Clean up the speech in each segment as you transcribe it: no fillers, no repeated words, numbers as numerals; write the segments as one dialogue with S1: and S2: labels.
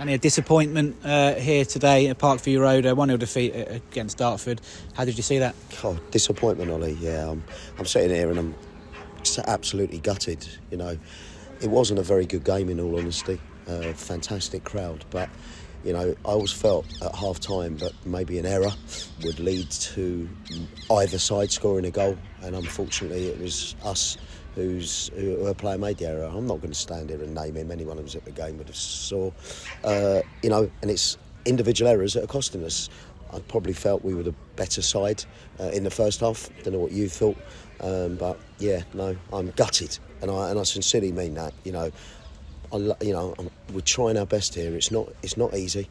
S1: Danny, a disappointment here today at Parkview Road, a 1-0 defeat against Dartford. How did you see that?
S2: Oh, disappointment, Ollie. Yeah, I'm sitting here and I'm absolutely gutted. You know, it wasn't a very good game in all honesty. Fantastic crowd, but you know, I always felt at half time that maybe an error would lead to either side scoring a goal, and unfortunately it was us who a player made the error. I'm not going to stand here and name him. Anyone who was at the game would have saw. You know, and it's individual errors that are costing us. I probably felt we were the better side in the first half. Don't know what you thought, but yeah, no, I'm gutted, and I sincerely mean that. You know, we're trying our best here. It's not easy,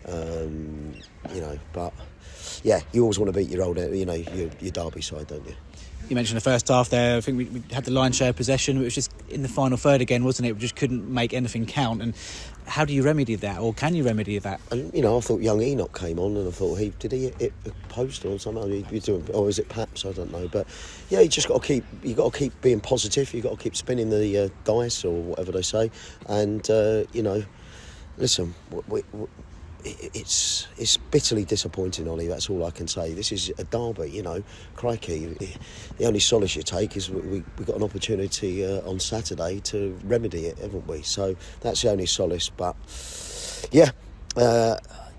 S2: you know, but yeah, you always want to beat your old, you know, your Derby side, don't you?
S1: You mentioned the first half there. I think we had the lion's share of possession. It was just in the final third again, wasn't it? We just couldn't make anything count. And how do you remedy that, or can you remedy that?
S2: And, you know, I thought young Enoch came on, and I thought did he hit a post or something? Or is it perhaps? I don't know. But yeah, you just got to keep being positive. You got to keep spinning the dice or whatever they say. And you know, listen, it's bitterly disappointing, Ollie. That's all I can say. This is a derby, you know. Crikey, the only solace you take is we got an opportunity on Saturday to remedy it, haven't we? So that's the only solace. But yeah,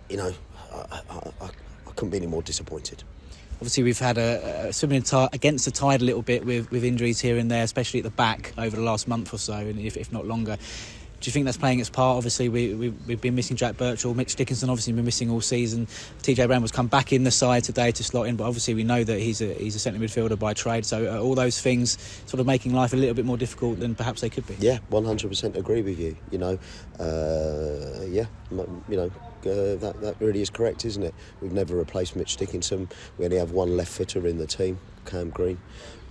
S2: you know, I couldn't be any more disappointed.
S1: Obviously, we've had a swimming against the tide a little bit with injuries here and there, especially at the back over the last month or so, and if not longer. Do you think that's playing its part? Obviously, we've been missing Jack Birchall. Mitch Dickinson obviously been missing all season. TJ Bramwell's come back in the side today to slot in, but obviously we know that he's a centre midfielder by trade. So all those things sort of making life a little bit more difficult than perhaps they could be.
S2: Yeah, 100% agree with you. You know, yeah, you know. That really is correct, isn't it? We've never replaced Mitch Dickinson. We only have one left footer in the team, Cam Green.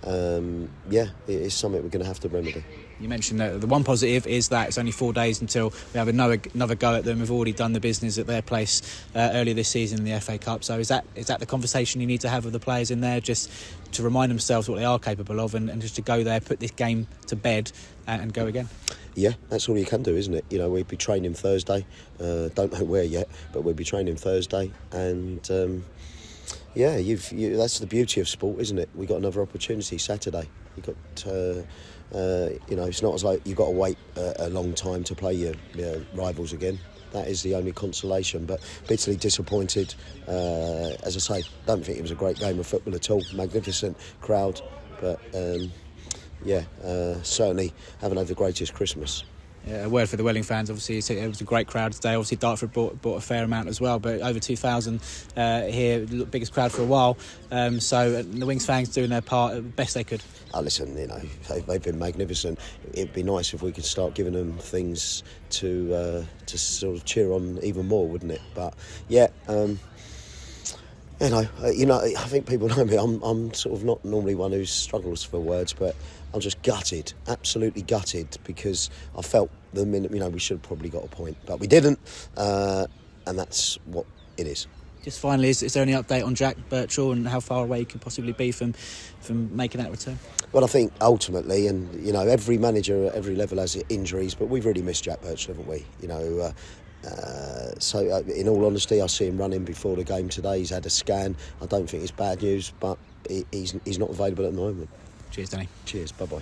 S2: Yeah, it is something we're going to have to remedy.
S1: You mentioned that the one positive is that it's only 4 days until we have another go at them. We've already done the business at their place earlier this season in the FA Cup. So is that the conversation you need to have with the players in there, just to remind themselves what they are capable of, and just to go there, put this game to bed and go again?
S2: Yeah, that's all you can do, isn't it? You know, we'll be training Thursday. Don't know where yet, but we'll be training Thursday. And yeah, that's the beauty of sport, isn't it? We got another opportunity Saturday. You got, you know, it's not as like you've got to wait a long time to play your rivals again. That is the only consolation. But bitterly disappointed. As I say, don't think it was a great game of football at all. Magnificent crowd, but. Yeah, certainly haven't had the greatest Christmas.
S1: Yeah, a word for the Welling fans. Obviously, it was a great crowd today. Obviously, Dartford brought a fair amount as well, but over 2,000 here, the biggest crowd for a while. So the Wings fans doing their part best they could.
S2: Oh, listen, you know, they've been magnificent. It'd be nice if we could start giving them things to sort of cheer on even more, wouldn't it? But yeah. You know, I think people know me. I'm sort of not normally one who struggles for words, but I'm just gutted, absolutely gutted, because I felt the minute, you know, we should have probably got a point, but we didn't, and that's what it is.
S1: Just finally, is there any update on Jack Birchall and how far away he could possibly be from making that return?
S2: Well, I think ultimately, and you know, every manager at every level has injuries, but we've really missed Jack Birchall, haven't we? You know. So in all honesty, I see him running before the game today. He's had a scan. I don't think it's bad news, but he's not available at the moment.
S1: Cheers, Danny.
S2: Cheers, bye-bye.